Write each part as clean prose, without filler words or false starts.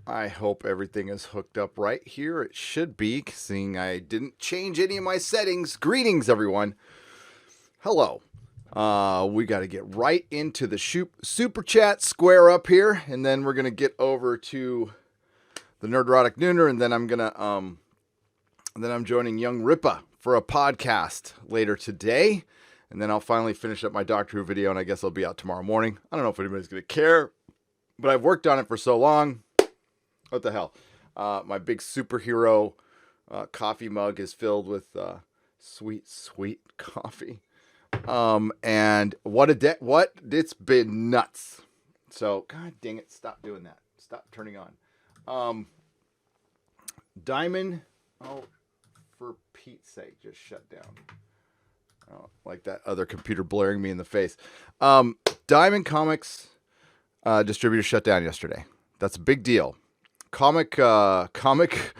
I hope everything is hooked up right here. It should be, seeing I didn't change any of my settings. Greetings, everyone. Hello. We got to get right into the super chat square up here, and then we're gonna get over to the Nerdrotic Nooner, and then I'm joining Young Ripa for a podcast later today, and then I'll finally finish up my Doctor Who video, and I guess I'll be out tomorrow morning. I don't know if anybody's gonna care, but I've worked on it for so long. What the hell? My big superhero coffee mug is filled with sweet, sweet coffee. And what it's been nuts. So, god dang it, stop doing that. Stop turning on. Diamond, for Pete's sake, just shut down. Oh, like that other computer blaring me in the face. Diamond Comics distributor shut down yesterday. That's a big deal. Comic creatives.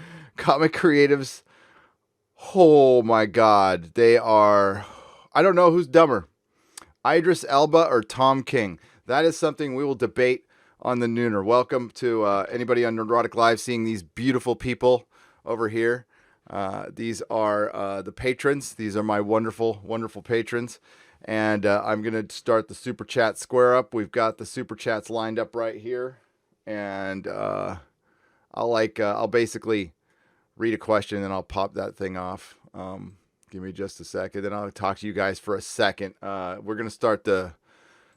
Oh my God, they are. I don't know who's dumber, Idris Elba or Tom King. That is something we will debate on the Nooner. Welcome to anybody on Nerdrotic Live, seeing these beautiful people over here. These are the patrons. These are my wonderful, wonderful patrons. And I'm going to start the super chat square up. We've got the super chats lined up right here. And I'll basically read a question and I'll pop that thing off. Give me just a second. Then I'll talk to you guys for a second. We're going to start the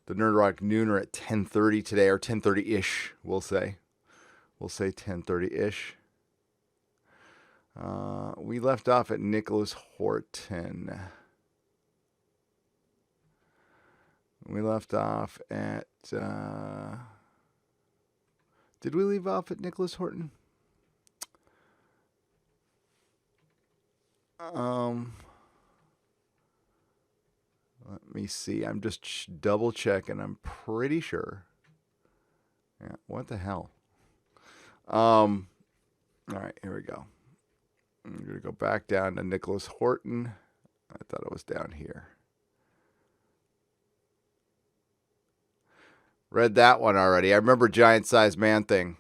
Nerdrotic Nooner at 10:30 today, or 10:30-ish, we'll say. We'll say 10:30-ish. We left off at Nicholas Horton. We left off at... did we leave off at Nicholas Horton? Let me see. I'm just double checking. I'm pretty sure. Yeah, what the hell? All right, here we go. I'm going to go back down to Nicholas Horton. I thought it was down here. Read that one already. I remember Giant Sized Man Thing.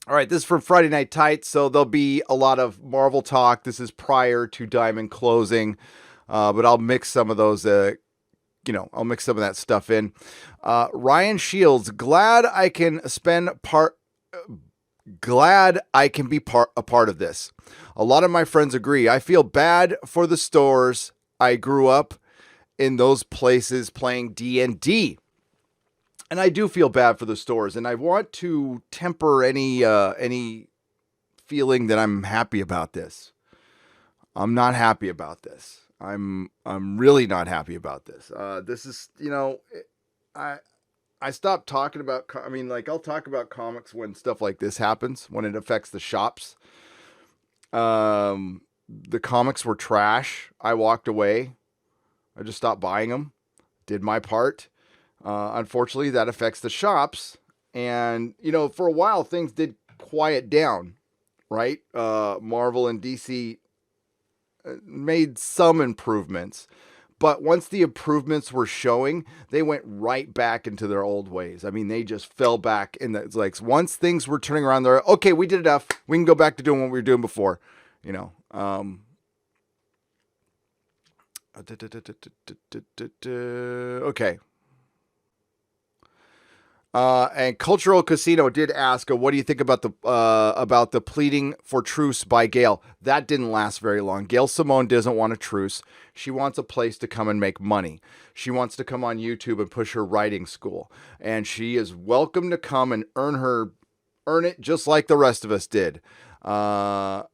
All right, this is from Friday Night Tights, so there'll be a lot of Marvel talk. This is prior to Diamond closing, but I'll mix some of those, I'll mix some of that stuff in. Ryan Shields, glad I can be a part of this. A lot of my friends agree. I feel bad for the stores. I grew up in those places playing D&D. And I do feel bad for the stores, and I want to temper any feeling that I'm happy about this. I'm not happy about this. I'm really not happy about this. This is, I stopped talking about. I'll talk about comics when stuff like this happens, when it affects the shops. The comics were trash. I walked away. I just stopped buying them. Did my part. Unfortunately, that affects the shops. And, for a while, things did quiet down, right? Marvel and DC made some improvements. But once the improvements were showing, they went right back into their old ways. I mean, they just fell back. It's like, once things were turning around, they're okay, we did enough. We can go back to doing what we were doing before, Okay. And Cultural Casino did ask, what do you think about the pleading for truce by Gail? That didn't last very long. Gail Simone doesn't want a truce. She wants a place to come and make money. She wants to come on YouTube and push her writing school. And she is welcome to come and earn it just like the rest of us did. And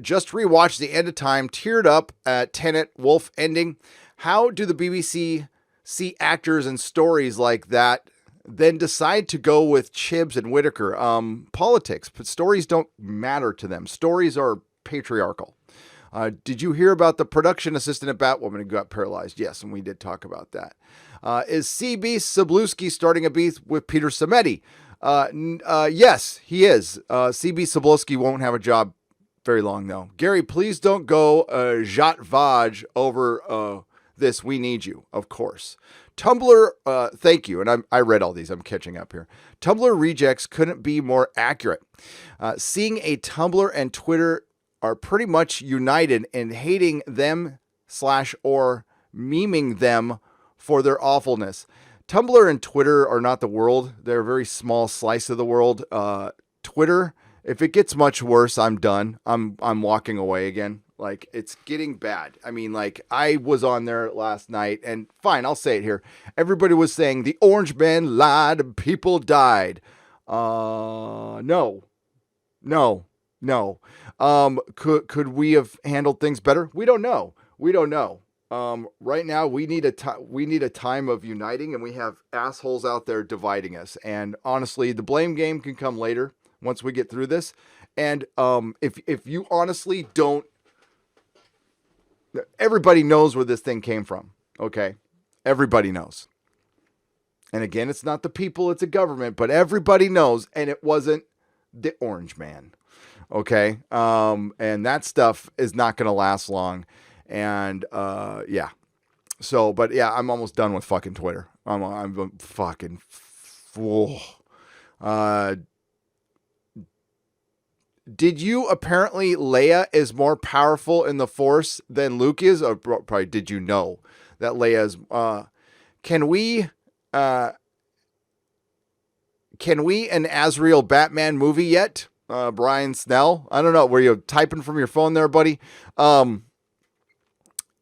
just rewatched The End of Time, teared up at Tenet Wolf ending. How do the BBC see actors and stories like that, then decide to go with Chibbs and Whitaker? Politics, but stories don't matter to them. Stories are patriarchal. Did you hear about the production assistant at Batwoman who got paralyzed? Yes, and we did talk about that. Is CB Cebulski starting a beef with Peter Samedi? Yes, he is. CB Cebulski won't have a job very long, though. Gary, please don't go Jat Vaj over this. We need you, of course. Tumblr, thank you. And I read all these. I'm catching up here. Tumblr rejects couldn't be more accurate. Seeing a Tumblr and Twitter are pretty much united in hating them / or memeing them for their awfulness. Tumblr and Twitter are not the world. They're a very small slice of the world. Twitter, if it gets much worse, I'm done. I'm walking away again. Like, it's getting bad. I mean, like, I was on there last night, and fine, I'll say it here. Everybody was saying the orange man lied, people died. No. Could we have handled things better? We don't know. Right now we need a time of uniting, and we have assholes out there dividing us. And honestly, the blame game can come later once we get through this. And if you honestly don't, everybody knows where this thing came from. Okay, everybody knows. And again, it's not the people, it's a government, but everybody knows, and it wasn't the orange man. Okay. And that stuff is not going to last long. And, yeah. So, but yeah, I'm almost done with fucking Twitter. I'm fucking full. Did you apparently Leia is more powerful in the Force than Luke is? Or probably did you know that Leia is, can we an Azrael Batman movie yet? Brian Snell. I don't know. Were you typing from your phone there, buddy?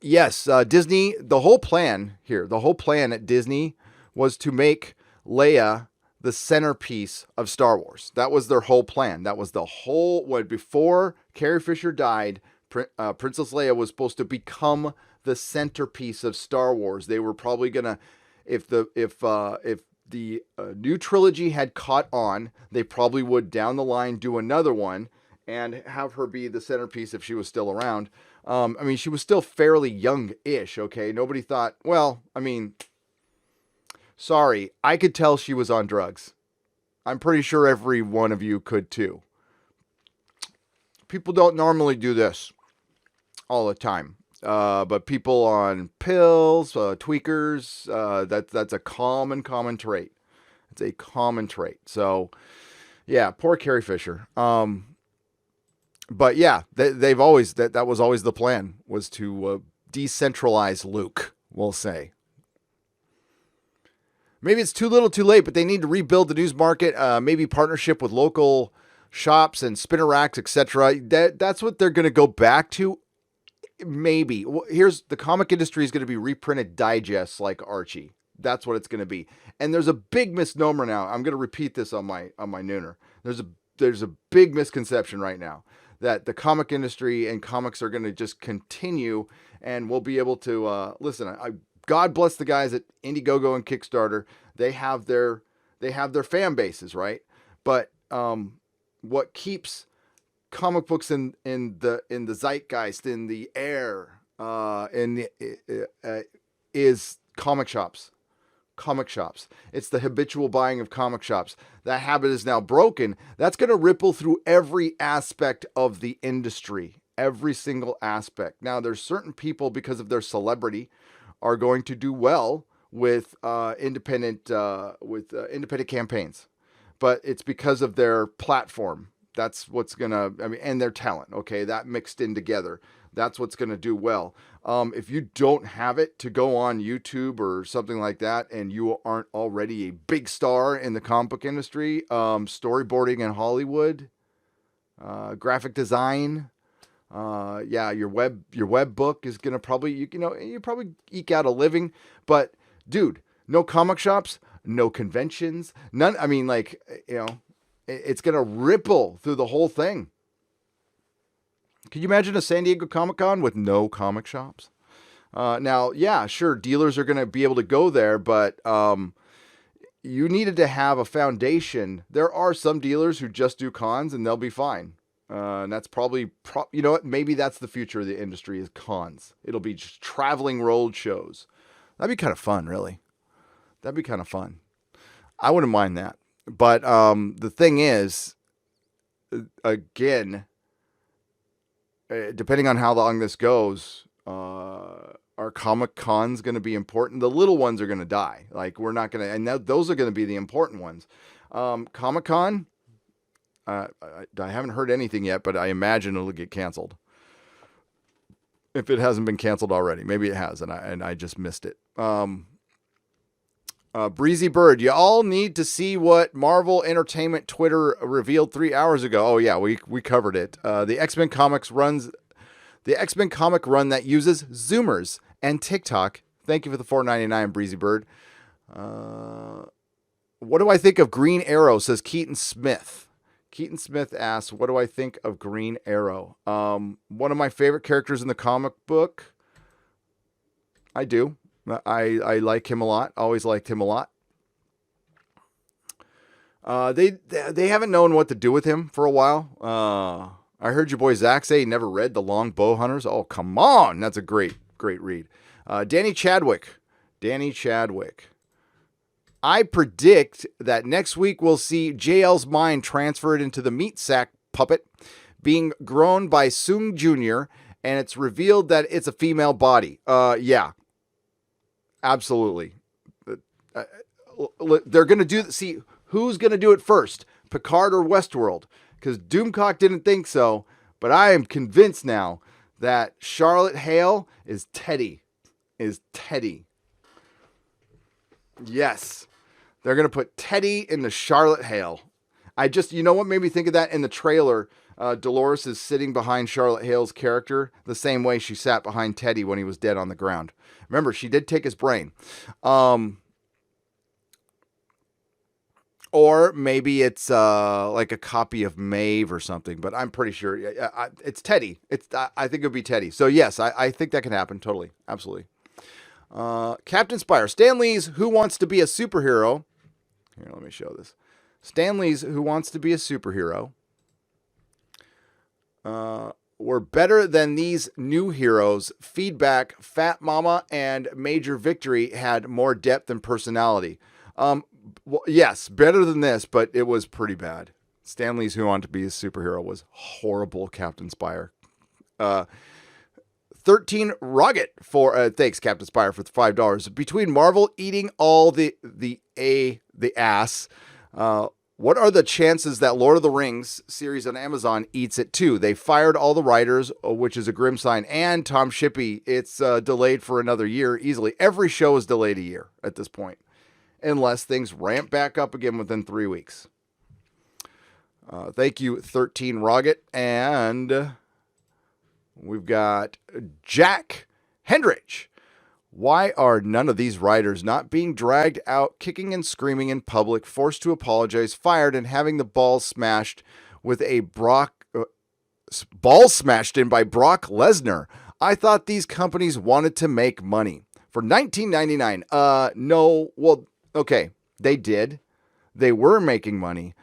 Yes, Disney, the whole plan at Disney was to make Leia the centerpiece of Star Wars. That was their whole plan. That was the whole, before Carrie Fisher died, Princess Leia was supposed to become the centerpiece of Star Wars. They were probably going to, if the new trilogy had caught on, they probably would down the line do another one and have her be the centerpiece if she was still around. I mean, she was still fairly young-ish, okay? Nobody thought, well, I mean, sorry, I could tell she was on drugs. I'm pretty sure every one of you could too. People don't normally do this all the time. But people on pills, tweakers, that's a common trait. It's a common trait. So, yeah, poor Carrie Fisher. But yeah, they've always that was always the plan, was to decentralize Luke. We'll say. Maybe it's too little, too late, but they need to rebuild the news market. Maybe partnership with local shops and spinner racks, etc. That's what they're going to go back to. Maybe. Here's the comic industry is going to be reprinted digests like Archie. That's what it's going to be. And there's a big misnomer now. I'm going to repeat this on my nooner. There's a big misconception right now that the comic industry and comics are going to just continue, and we'll be able to listen. God bless the guys at Indiegogo and Kickstarter. They have their fan bases, right? But what keeps comic books in the zeitgeist, in the air, is comic shops. Comic shops. It's the habitual buying of comic shops. That habit is now broken. That's going to ripple through every aspect of the industry. Every single aspect. Now, there's certain people, because of their celebrity, are going to do well with independent campaigns. But it's because of their platform. That's what's going to, and their talent, okay? That mixed in together. That's what's going to do well. If you don't have it to go on YouTube or something like that, and you aren't already a big star in the comic book industry, storyboarding in Hollywood, graphic design, your web book is going to probably, you probably eke out a living. But dude, no comic shops, no conventions, none. It's going to ripple through the whole thing. Can you imagine a San Diego Comic-Con with no comic shops? Now, yeah, sure, dealers are going to be able to go there, but you needed to have a foundation. There are some dealers who just do cons, and they'll be fine. And that's probably, you know what? Maybe that's the future of the industry, is cons. It'll be just traveling road shows. That'd be kind of fun, really. That'd be kind of fun. I wouldn't mind that. But the thing is, again, depending on how long this goes, are Are Comic Cons going to be important? The little ones are going to die. Like, we're not going to, and those are going to be the important ones. Comic Con, I haven't heard anything yet, but I imagine it'll get canceled. If it hasn't been canceled already, maybe it has, and I just missed it. Breezy Bird, you all need to see what Marvel Entertainment Twitter revealed 3 hours ago. Oh yeah, we covered it. The X-Men comic run that uses Zoomers and TikTok. Thank you for the $4.99, Breezy Bird. What do I think of Green Arrow? Says Keaton Smith. Keaton Smith asks, what do I think of Green Arrow? One of my favorite characters in the comic book. I do. I like him a lot. Always liked him a lot. They haven't known what to do with him for a while. I heard your boy Zach say he never read The Long Bow Hunters. Oh, come on. That's a great read. Danny Chadwick. I predict that next week we'll see JL's mind transferred into the meat sack puppet being grown by Sung Jr., and it's revealed that it's a female body. Yeah. Absolutely. They're going to see who's going to do it first, Picard or Westworld, because Doomcock didn't think so, but I am convinced now that Charlotte Hale is Teddy. Yes. They're going to put Teddy into Charlotte Hale. You know what made me think of that? In the trailer, Dolores is sitting behind Charlotte Hale's character the same way she sat behind Teddy when he was dead on the ground. Remember, she did take his brain. Or maybe it's like a copy of Maeve or something, but I'm pretty sure it's Teddy. I think it would be Teddy. So yes, I think that can happen. Totally. Absolutely. Captain Spire. Stan Lee's Who Wants to Be a Superhero. Here, let me show this. Stan Lee's Who Wants to Be a Superhero were better than these new heroes. Feedback, Fat Mama and Major Victory had more depth and personality. Well, yes, better than this, but it was pretty bad. Stan Lee's Who Wanted to Be a Superhero was horrible, Captain Spire. 13 Rocket for thanks Captain Spire for the $5. Between Marvel eating all the ass, what are the chances that Lord of the Rings series on Amazon eats it too? They fired all the writers, which is a grim sign, and Tom Shippey. It's delayed for another year easily. Every show is delayed a year at this point, unless things ramp back up again within 3 weeks. Thank you, 13 Rocket, and we've got Jack Hendrich. Why are none of these writers not being dragged out, kicking and screaming in public, forced to apologize, fired, and having the balls smashed with a ball smashed in by Brock Lesnar? I thought these companies wanted to make money. For $19.99, no, well, okay, they did. They were making money,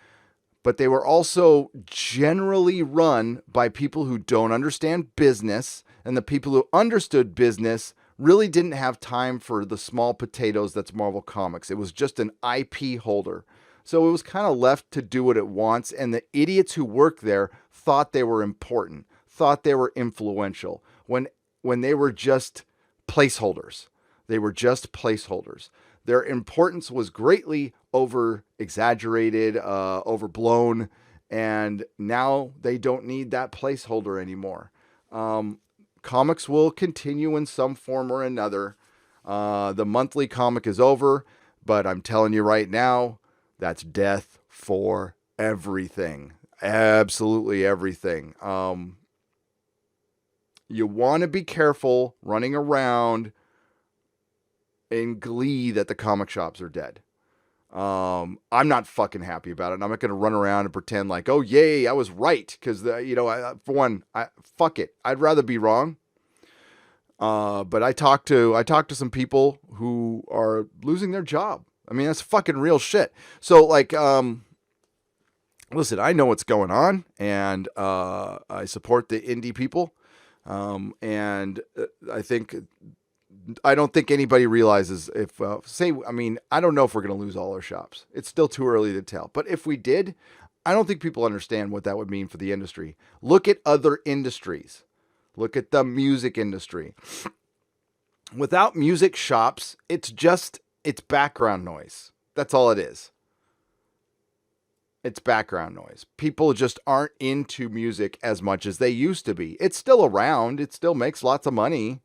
but they were also generally run by people who don't understand business, and the people who understood business really didn't have time for the small potatoes that's Marvel Comics. It was just an IP holder. So it was kind of left to do what it wants, and the idiots who worked there thought they were important, thought they were influential, when they were just placeholders. They were just placeholders. Their importance was greatly over-exaggerated, overblown, and now they don't need that placeholder anymore. Comics will continue in some form or another. The monthly comic is over, but I'm telling you right now, that's death for everything. Absolutely everything. You want to be careful running around in glee that the comic shops are dead. I'm not fucking happy about it. And I'm not going to run around and pretend like, oh, yay, I was right. Because, for one, fuck it. I'd rather be wrong. But I talked to some people who are losing their job. I mean, that's fucking real shit. So, like, listen, I know what's going on. And I support the indie people. And I don't think anybody realizes if, I don't know if we're going to lose all our shops. It's still too early to tell. But if we did, I don't think people understand what that would mean for the industry. Look at other industries. Look at the music industry. Without music shops, it's background noise. That's all it is. It's background noise. People just aren't into music as much as they used to be. It's still around. It still makes lots of money,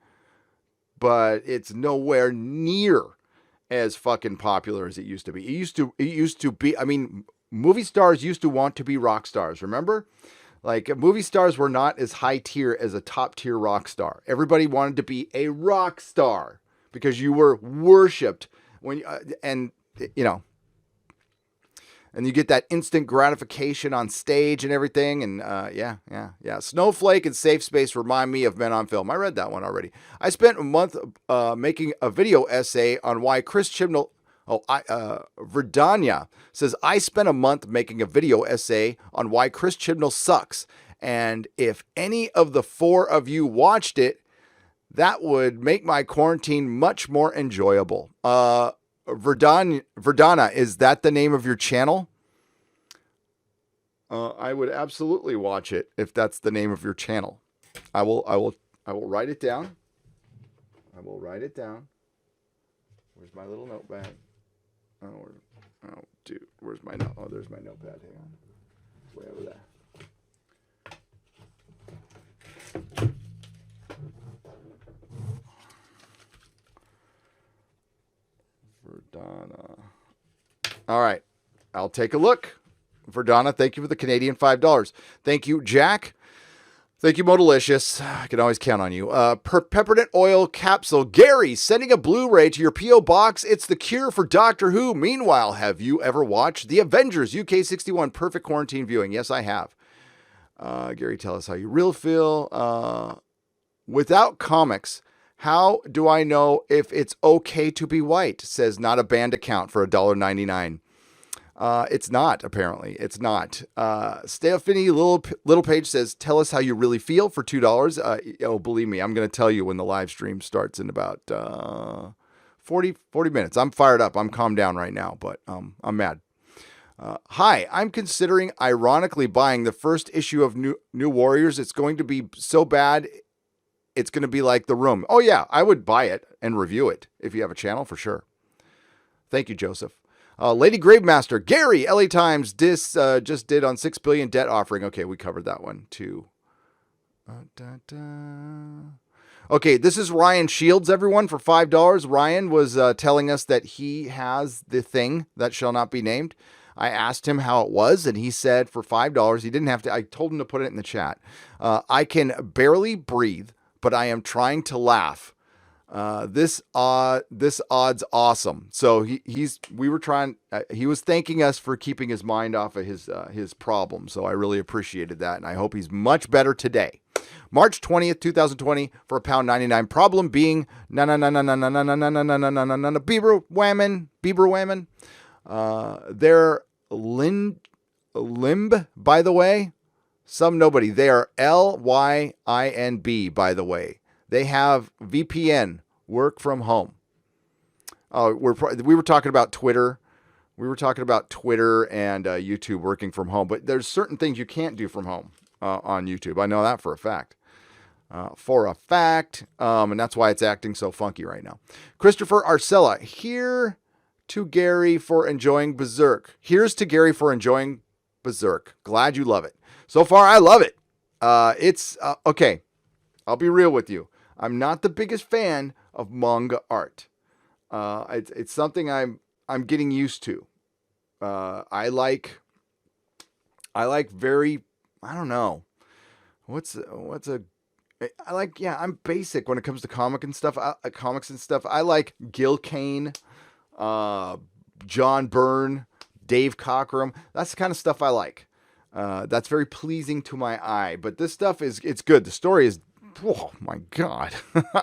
but it's nowhere near as fucking popular as it used to be. It used to be, I mean, movie stars used to want to be rock stars, remember? Like movie stars were not as high tier as a top tier rock star. Everybody wanted to be a rock star because you were worshipped when and you know, and you get that instant gratification on stage and everything. And yeah. Snowflake and SafeSpace remind me of Men on Film. I read that one already. I spent a month making a video essay on why Chris Chibnall. Verdania says, I spent a month making a video essay on why Chris Chibnall sucks. And if any of the four of you watched it, that would make my quarantine much more enjoyable. Verdana, is that the name of your channel? I would absolutely watch it if that's the name of your channel. I will write it down. I will write it down. Where's my little notepad? Oh, dude, where's my note? Oh, there's my notepad. Hang on. It's way over there. Verdana. All right. I'll take a look. Verdana, thank you for the Canadian $5. Thank you, Jack. Thank you, Modalicious. I can always count on you. Peppermint oil capsule. Gary, sending a Blu-ray to your P.O. box. It's the cure for Doctor Who. Meanwhile, have you ever watched The Avengers UK 61 Perfect Quarantine Viewing? Yes, I have. Gary, tell us how you really feel. Without comics, how do I know if it's okay to be white? Says not a banned account for $1.99. It's not, apparently. It's not. Stephanie Little Page says, tell us how you really feel for $2. Believe me, I'm going to tell you when the live stream starts in about 40 minutes. I'm fired up. I'm calmed down right now, but I'm mad. Hi, I'm considering ironically buying the first issue of New Warriors. It's going to be so bad, it's going to be like The Room. Oh, yeah, I would buy it and review it if you have a channel for sure. Thank you, Joseph. Lady Gravemaster, Gary, LA Times just did on 6 billion debt offering. Okay, we covered that one too. Okay, this is Ryan Shields, everyone, for $5. Ryan was telling us that he has the thing that shall not be named. I asked him how it was, and he said for $5, he didn't have to. I told him to put it in the chat. I can barely breathe, but I am trying to laugh. This odd's awesome. So we were trying, he was thanking us for keeping his mind off of his problem. So I really appreciated that. And I hope he's much better today. March 20th, 2020 for $1.99. Problem being, Bieber whammon. They're limb, by the way, some nobody. They are LYINB, by the way. They have VPN, work from home. We were talking about Twitter. We were talking about Twitter and YouTube working from home, but there's certain things you can't do from home on YouTube. I know that for a fact. And that's why it's acting so funky right now. Christopher Arcella, here to Gary for enjoying Berserk. Here's to Gary for enjoying Berserk. Glad you love it. So far, I love it. It's okay. I'll be real with you. I'm not the biggest fan of manga art. It's something I'm getting used to. I like very, I don't know. I'm basic when it comes to comics and stuff. I like Gil Kane, John Byrne, Dave Cockrum. That's the kind of stuff I like. That's very pleasing to my eye. But this stuff it's good. The story is, oh my God,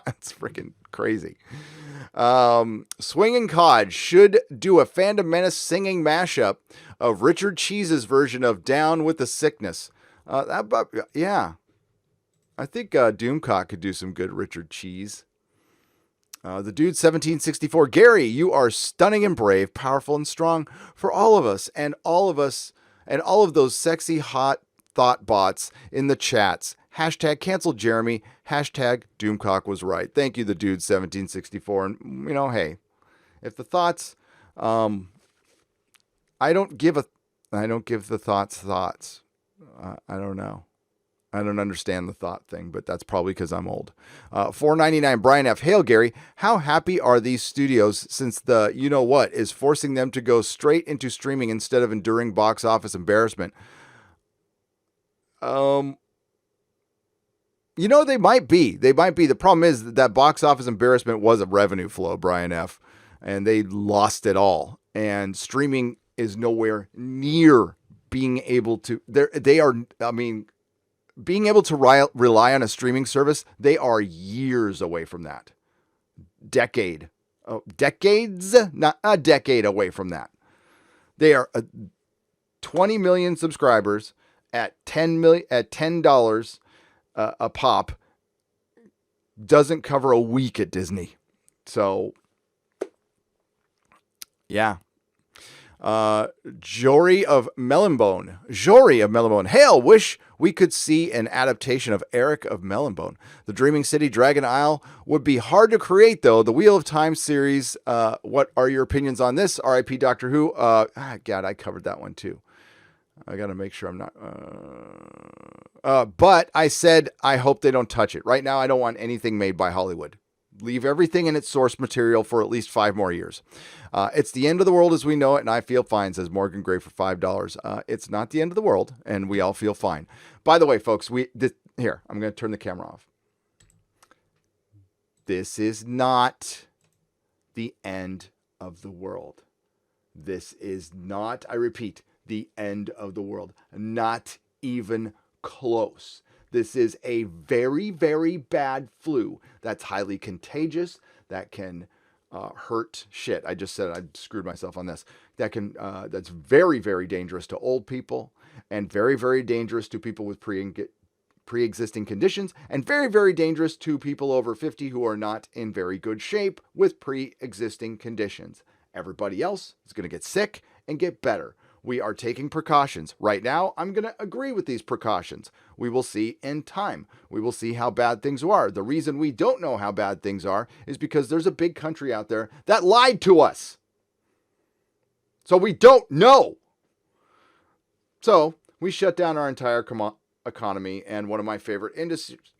it's freaking crazy. Swinging Cod should do a Fandom Menace singing mashup of Richard Cheese's version of Down with the Sickness. Yeah. I think Doomcock could do some good Richard Cheese. The dude 1764. Gary, you are stunning and brave, powerful and strong for all of us and all of those sexy, hot thought bots in the chats. Hashtag cancel Jeremy. Hashtag Doomcock was right. Thank you, the dude 1764. And hey, if the thoughts, I don't give the thoughts. I don't know. I don't understand the thought thing, but that's probably because I'm old. $4.99 Brian F. Hail Gary, how happy are these studios since the you-know-what is forcing them to go straight into streaming instead of enduring box office embarrassment? They might be. The problem is that box office embarrassment was a revenue flow, Brian F., and they lost it all. And streaming is nowhere near being able to. Being able to rely on a streaming service, they are years away from that. Decades, not a decade away from that. They are 20 million subscribers at $10 a pop. Doesn't cover a week at Disney. So, yeah. Jory of Melonbone. Hail, wish we could see an adaptation of Eric of Melonbone. The Dreaming City Dragon Isle would be hard to create, though. The Wheel of Time series, what are your opinions on this? R.I.P. Doctor Who. God, I covered that one, too. I got to make sure I'm not... but I said I hope they don't touch it. Right now, I don't want anything made by Hollywood. Leave everything in its source material for at least 5 more years. It's the end of the world as we know it, and I feel fine, says Morgan Gray for $5. It's not the end of the world, and we all feel fine. By the way, folks, here, I'm going to turn the camera off. This is not the end of the world. This is not, I repeat, the end of the world. Not even close. This is a very, very bad flu that's highly contagious, that can hurt shit. I just said I screwed myself on this. That's very, very dangerous to old people and very, very dangerous to people with pre-existing conditions and very, very dangerous to people over 50 who are not in very good shape with pre-existing conditions. Everybody else is going to get sick and get better. We are taking precautions. Right now, I'm going to agree with these precautions. We will see in time. We will see how bad things are. The reason we don't know how bad things are is because there's a big country out there that lied to us. So we don't know. So we shut down our entire economy, and one of my favorite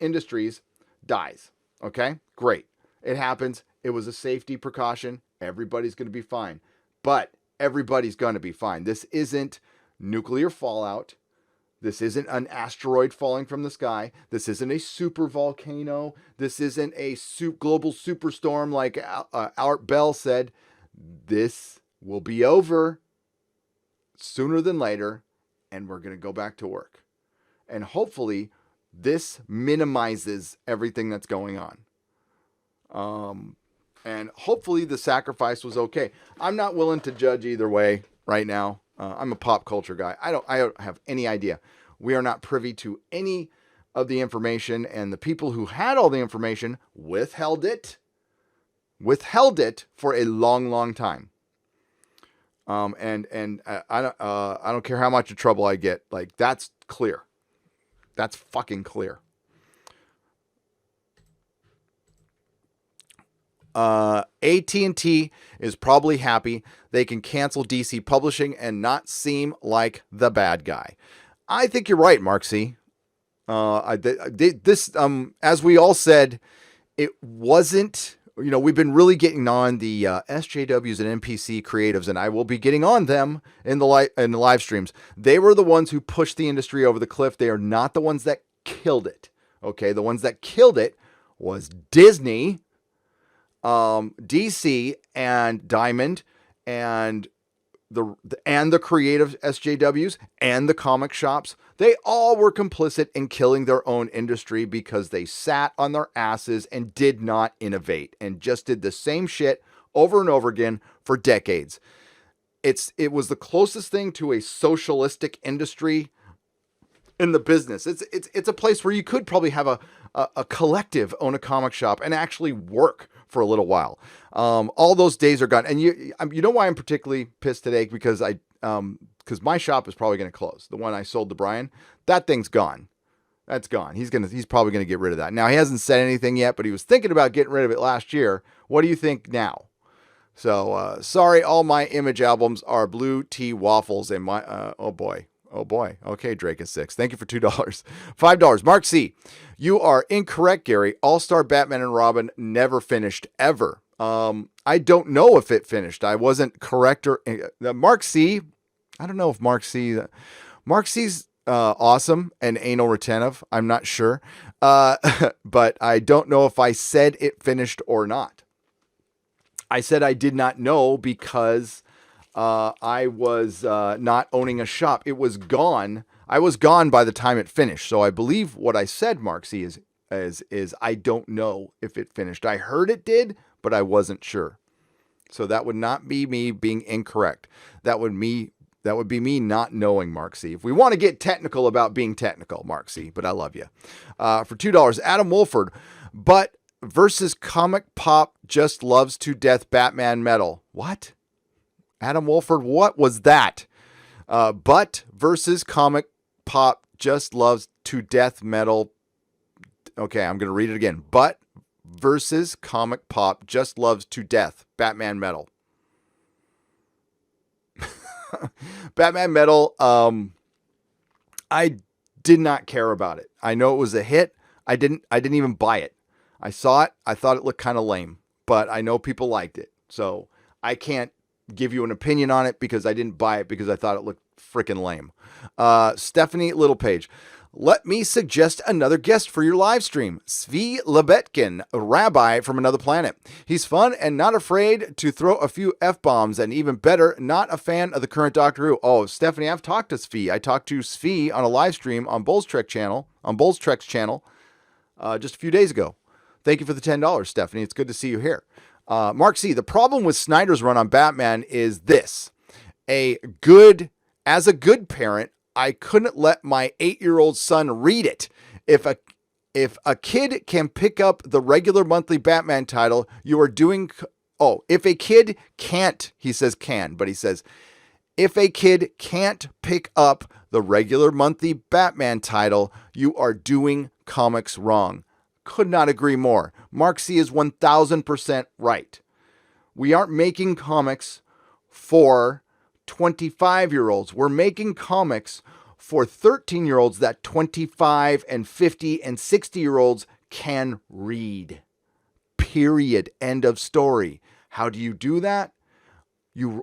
industries dies. Okay? Great. It happens. It was a safety precaution. Everybody's going to be fine. But everybody's going to be fine. This isn't nuclear fallout. This isn't an asteroid falling from the sky. This isn't a super volcano. This isn't a global superstorm like Art Bell said. This will be over sooner than later, and we're going to go back to work. And hopefully, this minimizes everything that's going on. And hopefully the sacrifice was okay. I'm not willing to judge either way right now. I'm a pop culture guy. I don't have any idea. We are not privy to any of the information, and the people who had all the information withheld it for a long, long time. And I don't care how much trouble I get. Like, that's clear. That's fucking clear. AT&T is probably happy they can cancel DC publishing and not seem like the bad guy. I think you're right, Mark C. As we all said, it wasn't, we've been really getting on the SJWs and NPC creatives, and I will be getting on them in the live streams. They were the ones who pushed the industry over the cliff. They are not the ones that killed it. Okay, the ones that killed it was Disney, DC and Diamond and the creative SJWs and the comic shops. They all were complicit in killing their own industry because they sat on their asses and did not innovate and just did the same shit over and over again for decades. It was the closest thing to a socialistic industry in the business. It's a place where you could probably have a collective own a comic shop and actually work for a little while. All those days are gone. And you know why I'm particularly pissed today? Because because my shop is probably going to close. The one I sold to Brian, that thing's gone. That's gone. He's probably going to get rid of that. Now, he hasn't said anything yet, but he was thinking about getting rid of it last year. What do you think now? So, sorry, all my Image albums are blue tea waffles and my, oh boy. Okay, Drake is 6. Thank you for $2. $5. Mark C. You are incorrect, Gary. All-Star Batman and Robin never finished ever. I don't know if it finished. I wasn't correct or Mark C. I don't know if Mark C's awesome and anal retentive. I'm not sure. But I don't know if I said it finished or not. I said I did not know because I was not owning a shop. It was gone. I was gone by the time it finished. So I believe what I said, Mark C, is I don't know if it finished. I heard it did, but I wasn't sure. So that would not be me being incorrect. That would be me not knowing, Mark C. If we want to get technical about being technical, Mark C, but I love you. For $2, Adam Wolford, but versus Comic Pop just loves to death Batman metal. What? Adam Wolford, what was that? But versus Comic Pop just loves to death metal. Okay, I'm going to read it again. But versus Comic Pop just loves to death Batman metal. Batman metal, I did not care about it. I know it was a hit. I didn't even buy it. I saw it. I thought it looked kind of lame, but I know people liked it. So I can't give you an opinion on it because I didn't buy it because I thought it looked freaking lame. Stephanie Littlepage. Let me suggest another guest for your live stream. Zvi Lebetkin, a rabbi from another planet. He's fun and not afraid to throw a few F-bombs, and even better, not a fan of the current Doctor Who. Oh, Stephanie, I've talked to Zvi. I talked to Zvi on a live stream on Bull's Trek's channel, just a few days ago. Thank you for the $10, Stephanie. It's good to see you here. Mark C., the problem with Snyder's run on Batman is this. As a good parent, I couldn't let my 8-year-old son read it. If a kid can pick up the regular monthly Batman title, you are doing... Oh, if a kid can't, he says can, but he says, if a kid can't pick up the regular monthly Batman title, you are doing comics wrong. Could not agree more. Mark C is 1000% right. We aren't making comics for 25-year-olds. We're making comics for 13-year-olds that 25 and 50 and 60-year-olds can read. Period. End of story. How do you do that?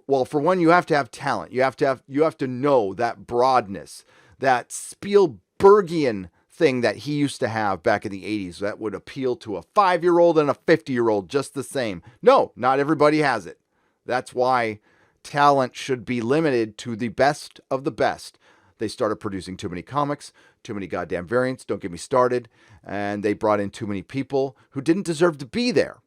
Well, for one, you have to have talent. You have to know that broadness, that Spielbergian thing that he used to have back in the 80s that would appeal to a 5-year-old and a 50-year-old just the same. No, not everybody has it. That's why talent should be limited to the best of the best. They started producing too many comics, too many goddamn variants, don't get me started, and they brought in too many people who didn't deserve to be there.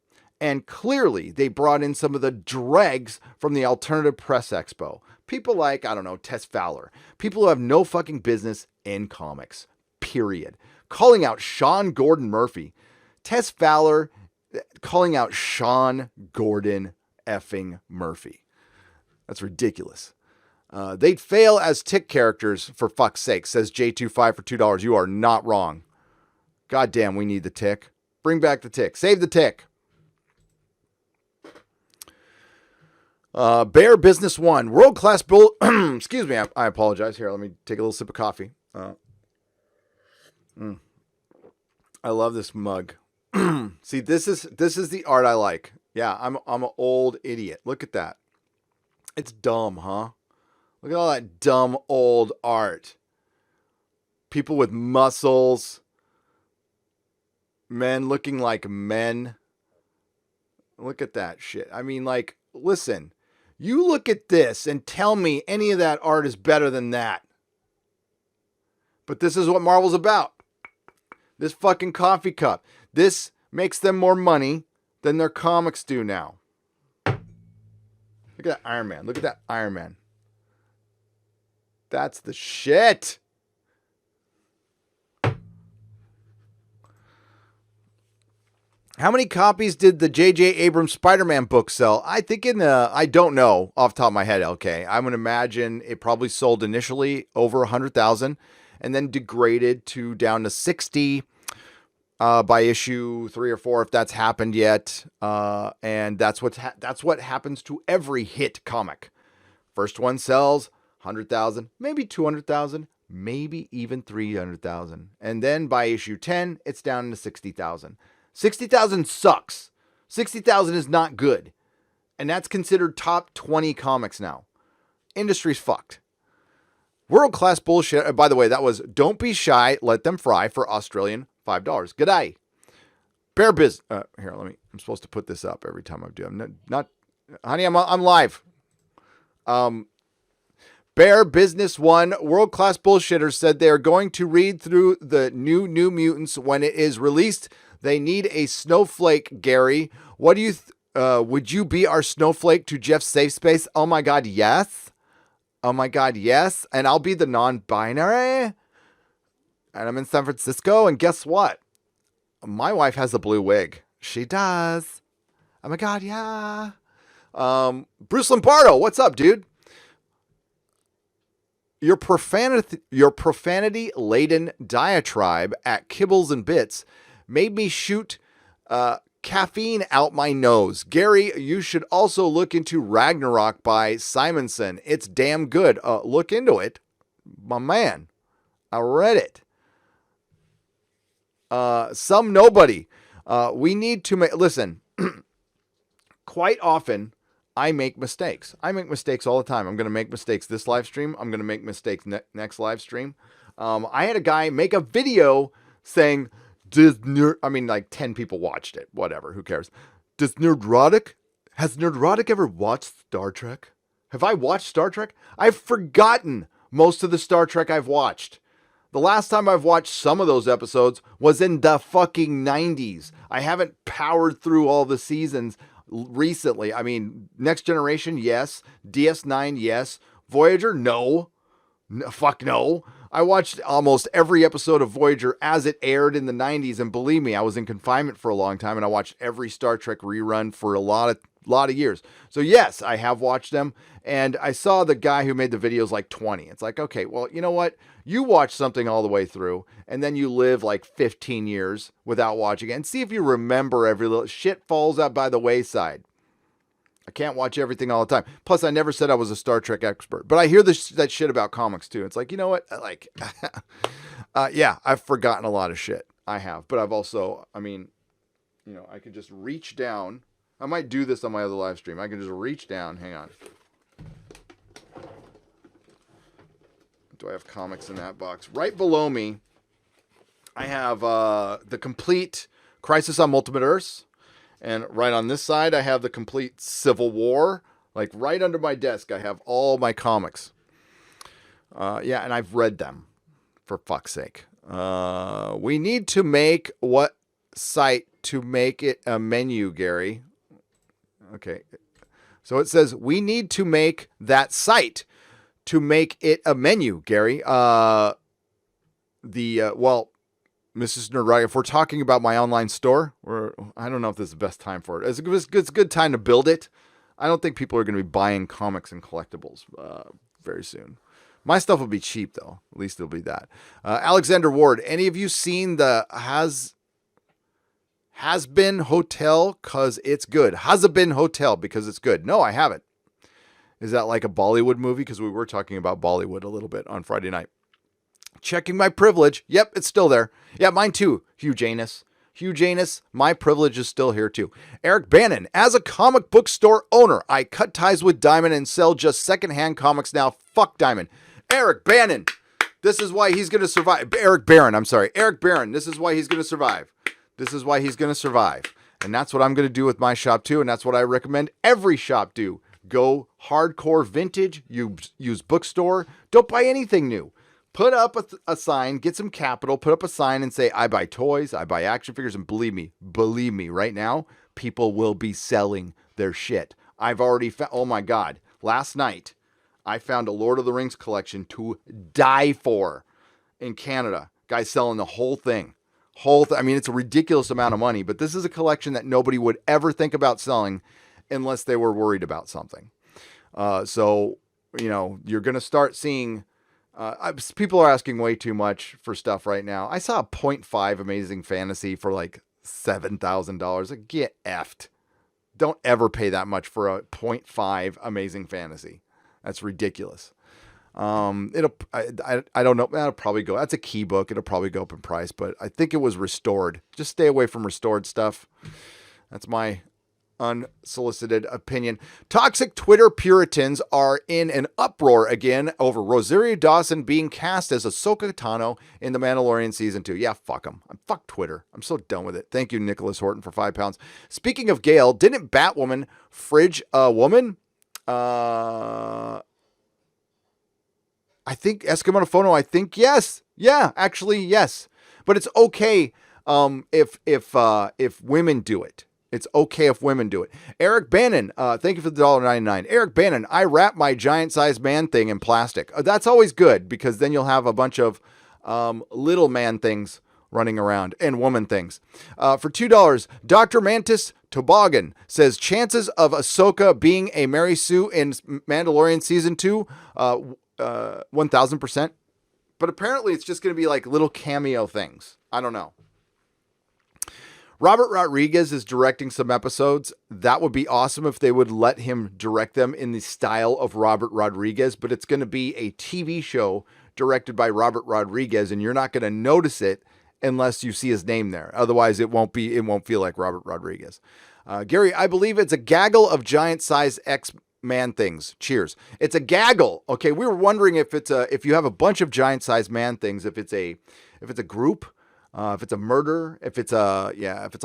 And clearly, they brought in some of the dregs from the Alternative Press Expo. People like, I don't know, Tess Fowler. People who have no fucking business in comics. Period. Calling out Sean Gordon Murphy. Tess Fowler calling out Sean Gordon effing Murphy. That's ridiculous. They'd fail as Tick characters, for fuck's sake, says J25 for $2. You are not wrong. Goddamn, we need the Tick. Bring back the Tick. Save the Tick. Bear Business One. World-class bull... Excuse me, I apologize. Here, let me take a little sip of coffee. I love this mug. See, this is the art I like. Yeah, I'm an old idiot. Look at that. It's dumb, huh? Look at all that dumb old art. People with muscles. Men looking like men. Look at that shit. I mean, like, listen. You look at this and tell me any of that art is better than that. But this is what Marvel's about. This fucking coffee cup. This makes them more money than their comics do now. Look at that Iron Man. Look at that Iron Man. That's the shit. How many copies did the J.J. Abrams Spider-Man book sell? I think I don't know off the top of my head, LK. I would imagine it probably sold initially over 100,000 and then degraded to down to 60 by issue 3 or 4, if that's happened yet. And that's what happens to every hit comic. First one sells 100,000, maybe 200,000, maybe even 300,000. And then by issue 10, it's down to 60,000. 60,000 sucks. 60,000 is not good. And that's considered top 20 comics now. Industry's fucked. World-class bullshit. By the way, that was Don't Be Shy, Let Them Fry for Australian $5. G'day. Bear Biz. Here, I'm supposed to put this up every time I do. I'm not honey, I'm live. Bear Business One, world-class bullshitter, said they are going to read through the New Mutants when it is released. They need a snowflake, Gary. What do you would you be our snowflake to Jeff's safe space? Oh my God, yes. Oh my God, yes. And I'll be the non-binary. And I'm in San Francisco. And guess what? My wife has a blue wig. She does. Oh my God, yeah. Bruce Lombardo, what's up, dude? Your profanity-laden diatribe at Kibbles and Bits made me shoot caffeine out my nose. Gary, you should also look into Ragnarok by Simonson. It's damn good. Look into it. My man. I read it. Some nobody. We need to make... Listen, quite often, I make mistakes. I make mistakes all the time. I'm going to make mistakes this live stream. I'm going to make mistakes next live stream. I had a guy make a video saying... like 10 people watched it. Whatever, who cares? Has Nerdrotic ever watched Star Trek? Have I watched Star Trek? I've forgotten most of the Star Trek I've watched. The last time I've watched some of those episodes was in the fucking 90s. I haven't powered through all the seasons recently. I mean, Next Generation, yes. DS9, yes. Voyager, no. Fuck no. I watched almost every episode of Voyager as it aired in the 90s, and believe me, I was in confinement for a long time, and I watched every Star Trek rerun for a lot of years. So yes, I have watched them, and I saw the guy who made the videos like 20. It's like, okay, well, you know what? You watch something all the way through, and then you live like 15 years without watching it, and see if you remember every little shit falls out by the wayside. I can't watch everything all the time. Plus, I never said I was a Star Trek expert, but I hear that shit about comics too. It's like, you know what? Yeah, I've forgotten a lot of shit. I have, but I've also, I could just reach down. I might do this on my other live stream. I can just reach down. Hang on. Do I have comics in that box? Right below me, I have the complete Crisis on Multiple Earths. And right on this side, I have the complete Civil War. Like right under my desk, I have all my comics. Yeah, and I've read them, for fuck's sake. We need to make what site to make it a menu, Gary? Okay. So it says, we need to make that site to make it a menu, Gary. Mrs. Nerdrotic, if we're talking about my online store, I don't know if this is the best time for it. It's a good time to build it. I don't think people are going to be buying comics and collectibles very soon. My stuff will be cheap, though. At least it'll be that. Alexander Ward, any of you seen the Has Been Hotel? Because it's good. Has Been Hotel because it's good. No, I haven't. Is that like a Bollywood movie? Because we were talking about Bollywood a little bit on Friday night. Checking my privilege. Yep, it's still there. Yeah, mine too. Hugh Janus, my privilege is still here too. Eric Bannon, as a comic book store owner, I cut ties with Diamond and sell just secondhand comics now. Fuck Diamond. Eric Bannon, this is why he's going to survive. Eric Barron, this is why he's going to survive. And that's what I'm going to do with my shop too, and that's what I recommend every shop do. Go hardcore vintage, use bookstore. Don't buy anything new. Put up a sign, get some capital, put up a sign and say, I buy toys, I buy action figures, and believe me, right now, people will be selling their shit. I've already found, oh my God, last night, I found a Lord of the Rings collection to die for in Canada. Guy's selling the whole thing. I mean, it's a ridiculous amount of money, but this is a collection that nobody would ever think about selling unless they were worried about something. So, you're going to start seeing, people are asking way too much for stuff right now. I saw a 0.5 Amazing Fantasy for like $7,000. Like, get effed. Don't ever pay that much for a 0.5 Amazing Fantasy. That's ridiculous. I don't know. That'll probably go. That's a key book. It'll probably go up in price, but I think it was restored. Just stay away from restored stuff. That's my unsolicited opinion. Toxic Twitter Puritans are in an uproar again over Rosario Dawson being cast as Ahsoka Tano in The Mandalorian Season 2. Yeah, fuck them. Fuck Twitter. I'm so done with it. Thank you, Nicholas Horton, for £5. Speaking of Gale, didn't Batwoman fridge a woman? I think Eskimo Phono, I think yes. Yeah, actually, yes. But it's okay if women do it. It's okay if women do it. Eric Bannon, thank you for the $1.99. Eric Bannon, I wrap my giant-sized man thing in plastic. That's always good because then you'll have a bunch of little man things running around and woman things. For $2, Dr. Mantis Toboggan says chances of Ahsoka being a Mary Sue in Mandalorian Season 2, 1,000%. But apparently it's just going to be like little cameo things. I don't know. Robert Rodriguez is directing some episodes. That would be awesome if they would let him direct them in the style of Robert Rodriguez, but it's going to be a TV show directed by Robert Rodriguez, and you're not going to notice it unless you see his name there. Otherwise, it won't feel like Robert Rodriguez. Gary, I believe it's a gaggle of giant-sized X-Man things. Cheers. It's a gaggle. Okay, we were wondering if you have a bunch of giant-sized man things, if it's a group. If it's a murder, if it's a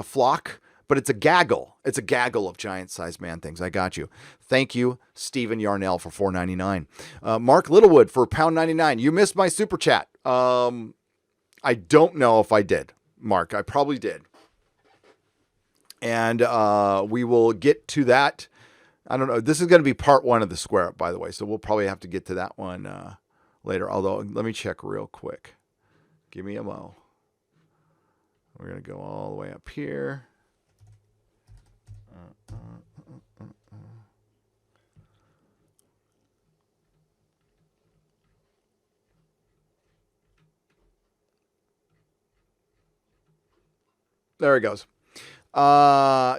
flock, but it's a gaggle. It's a gaggle of giant-sized man things. I got you. Thank you, Stephen Yarnell, for $4.99. Mark Littlewood for £1.99. You missed my super chat. I don't know if I did, Mark. I probably did. And we will get to that. I don't know. This is going to be part 1 of the square up, by the way, so we'll probably have to get to that one later. Although, let me check real quick. Give me a mo. We're going to go all the way up here. There it goes.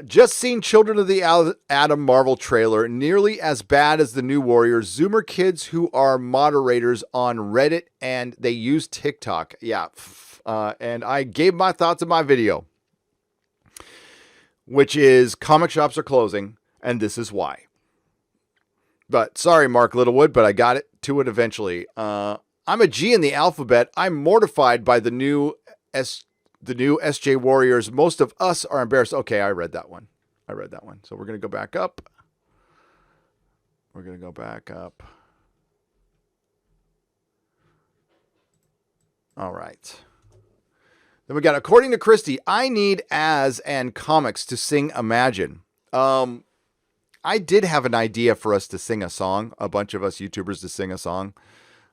Just seen Children of the Atom Marvel trailer. Nearly as bad as the New Warriors. Zoomer kids who are moderators on Reddit and they use TikTok. Yeah. And I gave my thoughts in my video, which is comic shops are closing, and this is why. But sorry, Mark Littlewood, but I got to it eventually. I'm a G in the alphabet. I'm mortified by the new SJ Warriors. Most of us are embarrassed. Okay, I read that one. So we're going to go back up. All right. Then we got, according to Christy, I need Az and comics to sing Imagine. I did have an idea for us to sing a song, a bunch of us YouTubers to sing a song.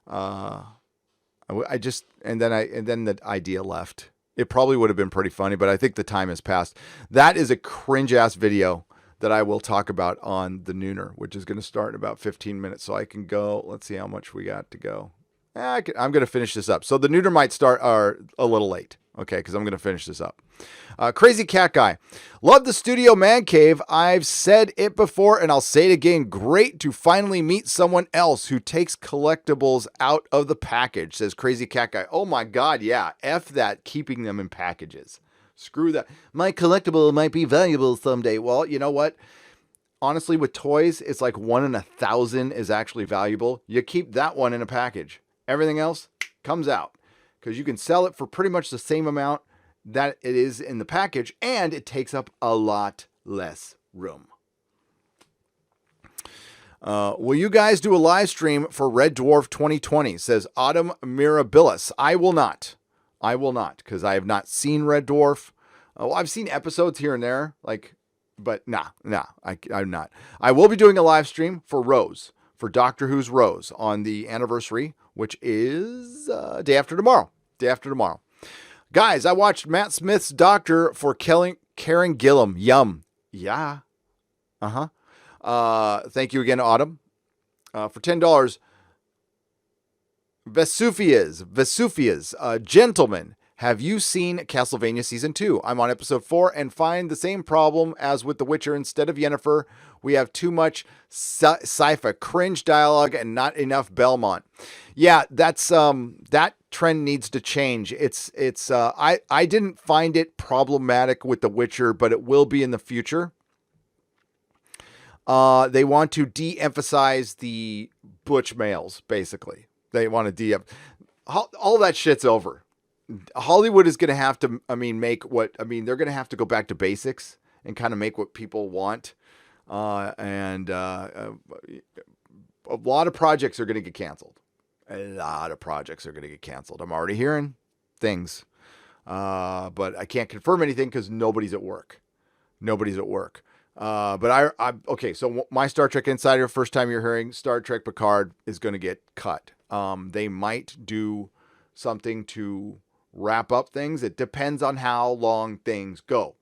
And then the idea left. It probably would have been pretty funny, but I think the time has passed. That is a cringe-ass video that I will talk about on the Nooner, which is going to start in about 15 minutes. So I can go, let's see how much we got to go. I'm going to finish this up. So the Nooner might start a little late. Okay, because I'm going to finish this up. Crazy Cat Guy. Love the Studio Man Cave. I've said it before and I'll say it again. Great to finally meet someone else who takes collectibles out of the package, says Crazy Cat Guy. Oh my God, yeah. F that, keeping them in packages. Screw that. My collectible might be valuable someday. Well, you know what? Honestly, with toys, it's like 1 in 1,000 is actually valuable. You keep that one in a package. Everything else comes out. Because you can sell it for pretty much the same amount that it is in the package, and it takes up a lot less room. Will you guys do a live stream for Red Dwarf 2020? Says Autumn Mirabilis. I will not, because I have not seen Red Dwarf. Well, I've seen episodes here and there, but I'm not. I will be doing a live stream for Rose, for Doctor Who's Rose, on the anniversary, which is day after tomorrow. Guys, I watched Matt Smith's Doctor for Karen Gillan. Yum. Yeah. Uh-huh. Thank you again, Autumn. For $10, Vesuvius, gentlemen, have you seen Castlevania Season 2? I'm on episode 4 and find the same problem as with The Witcher. Instead of Yennefer, we have too much sci-fi, cringe dialogue, and not enough Belmont. Yeah, that's that trend needs to change. I didn't find it problematic with The Witcher, but it will be in the future. They want to de-emphasize the butch males, basically. They want to all that shit's over. Hollywood is going to have to, they're going to have to go back to basics and kind of make what people want. A lot of projects are going to get canceled. I'm already hearing things. But I can't confirm anything because nobody's at work. Okay, so my Star Trek Insider, first time you're hearing Star Trek Picard is going to get cut. They might do something to wrap up things. It depends on how long things go.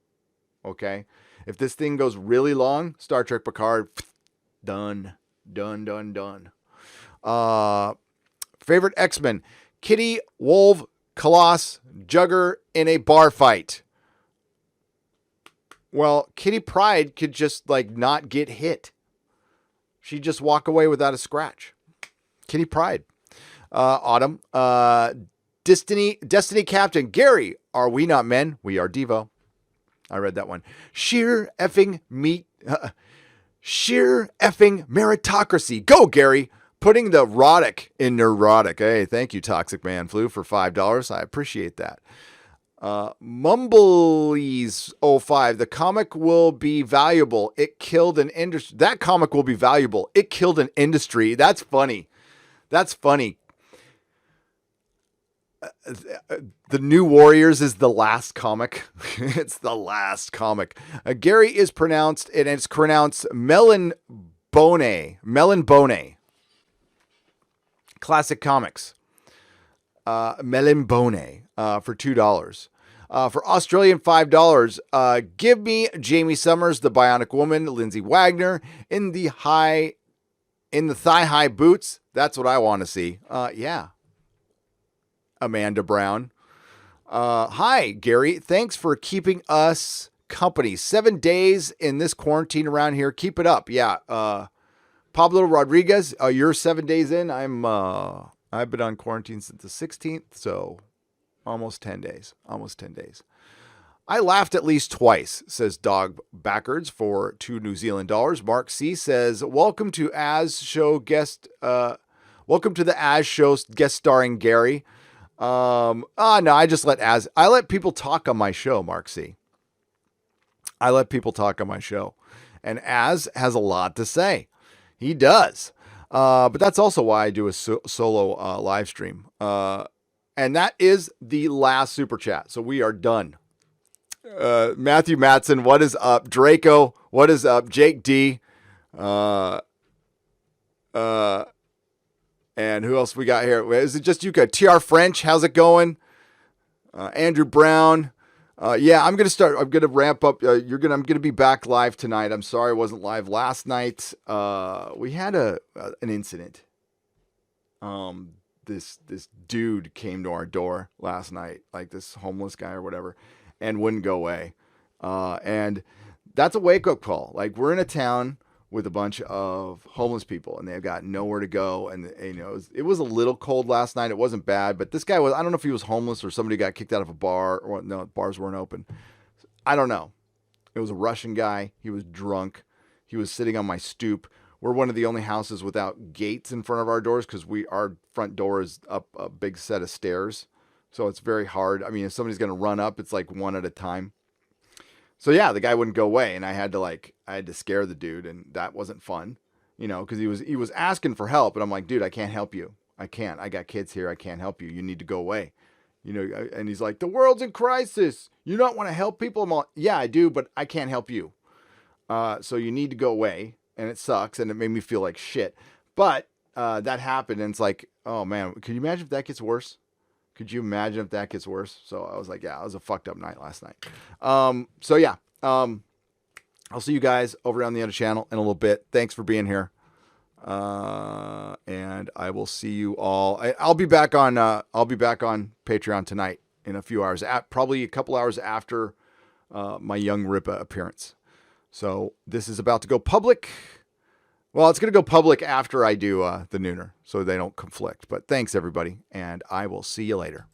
Okay? If this thing goes really long, Star Trek Picard, done. Favorite X-Men, Kitty, Wolf, Colossus, Jugger in a bar fight. Well, Kitty Pryde could just not get hit. She'd just walk away without a scratch. Kitty Pryde. Autumn. Destiny Captain. Gary, are we not men? We are Devo. I read that one. Sheer effing meritocracy. Go, Gary. Putting the Rodic in Nerdrotic. Hey, thank you, Toxic Man Flu, for $5. I appreciate that. Mumblies 05. The comic will be valuable. It killed an industry. That comic will be valuable. It killed an industry. That's funny. The New Warriors is the last comic. It's the last comic. Gary is pronounced, and it's pronounced Melon Bone. Classic Comics. Melon Bone for $2. For Australian $5, give me Jamie Summers, the Bionic Woman, Lindsay Wagner in the thigh-high boots. That's what I want to see. Yeah. Amanda Brown. Hi, Gary. Thanks for keeping us company. 7 days in this quarantine around here. Keep it up. Yeah. Pablo Rodriguez, you're 7 days in. I've been on quarantine since the 16th, so almost 10 days. I laughed at least twice, says Dog Backwards for $2 New Zealand dollars. Mark C says, welcome to the Az Show guest starring Gary. No, I just I let people talk on my show, Mark C. I let people talk on my show. And Az has a lot to say. He does. But that's also why I do a solo live stream. And that is the last super chat. So we are done. Matthew Matson, what is up? Draco, what is up? Jake D. And who else we got here? Is it just you? TR French, how's it going? Andrew Brown. Yeah, I'm going to ramp up. I'm going to be back live tonight. I'm sorry I wasn't live last night. We had an incident. This dude came to our door last night, like this homeless guy or whatever, and wouldn't go away. And that's a wake-up call. Like, we're in a town with a bunch of homeless people, and they've got nowhere to go. And it was a little cold last night. It wasn't bad, but this guy was, I don't know if he was homeless or somebody got kicked out of a bar, or no, bars weren't open. I don't know. It was a Russian guy. He was drunk. He was sitting on my stoop. We're one of the only houses without gates in front of our doors because our front door is up a big set of stairs. So it's very hard. I mean, if somebody's going to run up, it's like one at a time. So yeah, the guy wouldn't go away, and I had to scare the dude, and that wasn't fun, because he was asking for help, and I'm like, dude, I can't help you. I can't. I got kids here. I can't help you. You need to go away. And he's like, the world's in crisis. You don't want to help people? I'm like, yeah, I do, but I can't help you. So you need to go away, and it sucks, and it made me feel like shit. But that happened, and it's like, oh man, can you imagine if that gets worse? Could you imagine if that gets worse? So I was like, yeah, it was a fucked up night last night. So yeah, I'll see you guys over on the other channel in a little bit. Thanks for being here. And I will see you all. I'll be back on Patreon tonight in a few hours, probably a couple hours after my Young Ripa appearance. So this is about to go public. Well, it's going to go public after I do the Nooner, so they don't conflict. But thanks, everybody, and I will see you later.